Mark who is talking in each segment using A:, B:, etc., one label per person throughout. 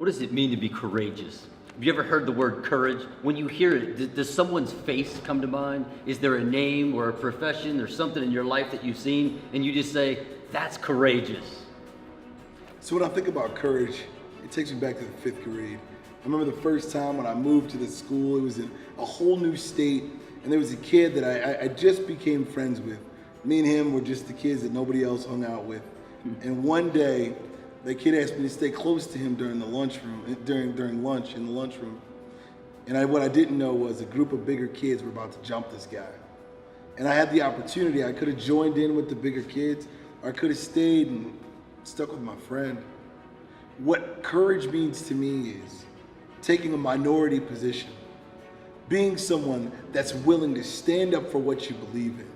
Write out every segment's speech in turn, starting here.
A: What does it mean to be courageous? Have you ever heard the word courage? When you hear it, does someone's face come to mind? Is there a name or a profession or something in your life that you've seen and you just say, that's courageous?
B: So when I think about courage, it takes me back to the 5th grade. I remember the first time when I moved to the school. It was in a whole new state, and there was a kid that I just became friends with. Me and him were just the kids that nobody else hung out with. And one day, the kid asked me to stay close to him during the lunchroom, during lunch in the lunchroom. And what I didn't know was a group of bigger kids were about to jump this guy. And I had the opportunity. I could have joined in with the bigger kids, or I could have stayed and stuck with my friend. What courage means to me is taking a minority position, being someone that's willing to stand up for what you believe in.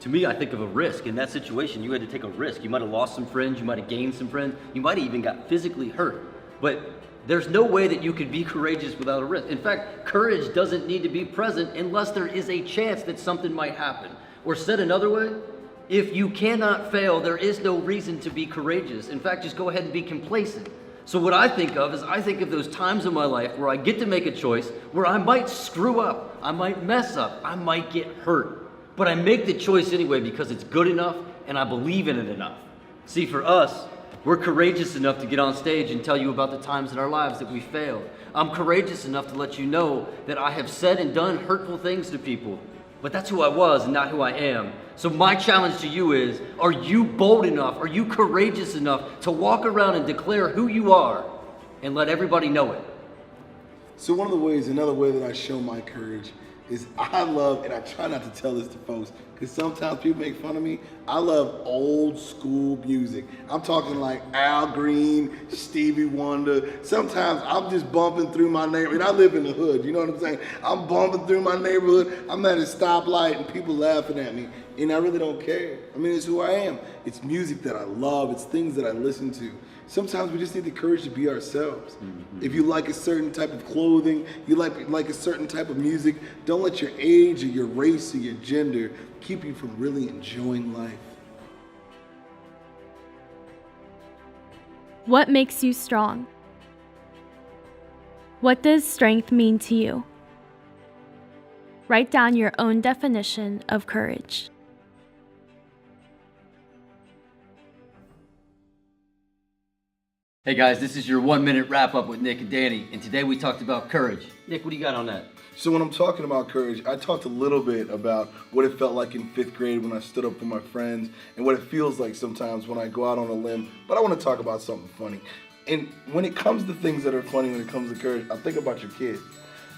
A: To me, I think of a risk. In that situation, you had to take a risk. You might have lost some friends, you might have gained some friends, you might have even got physically hurt. But there's no way that you could be courageous without a risk. In fact, courage doesn't need to be present unless there is a chance that something might happen. Or said another way, if you cannot fail, there is no reason to be courageous. In fact, just go ahead and be complacent. So what I think of is I think of those times in my life where I get to make a choice, where I might screw up, I might mess up, I might get hurt. But I make the choice anyway because it's good enough and I believe in it enough. See, for us, we're courageous enough to get on stage and tell you about the times in our lives that we failed. I'm courageous enough to let you know that I have said and done hurtful things to people. But that's who I was and not who I am. So my challenge to you is, are you bold enough, are you courageous enough to walk around and declare who you are and let everybody know it?
B: So another way that I show my courage is I love, and I try not to tell this to folks, because sometimes people make fun of me, I love old school music. I'm talking like Al Green, Stevie Wonder. Sometimes I'm just bumping through my neighborhood. I live in the hood, you know what I'm saying? I'm bumping through my neighborhood, I'm at a stoplight and people laughing at me, and I really don't care. I mean, it's who I am. It's music that I love, it's things that I listen to. Sometimes we just need the courage to be ourselves. Mm-hmm. If you like a certain type of clothing, you like a certain type of music, don't let your age or your race or your gender keep you from really enjoying life.
C: What makes you strong? What does strength mean to you? Write down your own definition of courage.
A: Hey guys, this is your 1-minute wrap up with Nick and Danny, and today we talked about courage. Nick, what do you got on that?
B: So when I'm talking about courage, I talked a little bit about what it felt like in 5th grade when I stood up for my friends and what it feels like sometimes when I go out on a limb, but I want to talk about something funny. And when it comes to things that are funny, when it comes to courage, I think about your kids.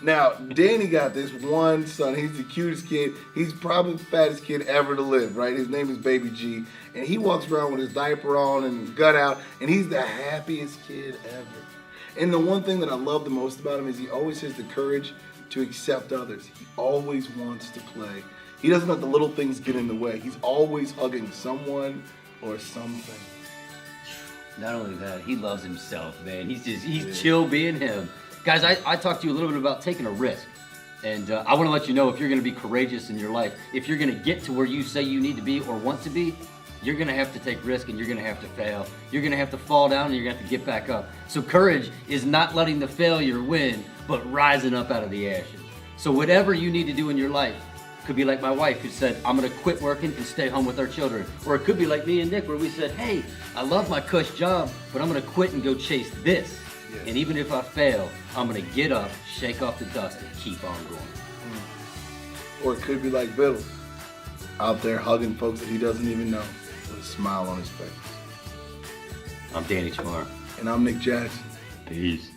B: Now, Danny got this one son. He's the cutest kid. He's probably the fattest kid ever to live, right? His name is Baby G. And he walks around with his diaper on and his gut out, and he's the happiest kid ever. And the one thing that I love the most about him is he always has the courage to accept others. He always wants to play. He doesn't let the little things get in the way. He's always hugging someone or something.
A: Not only that, he loves himself, man. He's chill being him. Guys, I talked to you a little bit about taking a risk. And I want to let you know, if you're going to be courageous in your life, if you're going to get to where you say you need to be or want to be, you're going to have to take risk and you're going to have to fail. You're going to have to fall down and you're going to have to get back up. So courage is not letting the failure win, but rising up out of the ashes. So whatever you need to do in your life, could be like my wife who said, I'm going to quit working and stay home with our children. Or it could be like me and Nick where we said, hey, I love my cush job, but I'm going to quit and go chase this. Yes. And even if I fail, I'm going to get up, shake off the dust, and keep on going.
B: Or it could be like Bill, out there hugging folks that he doesn't even know with a smile on his face.
A: I'm Danny Chamar.
B: And I'm Nick Jackson.
A: Peace.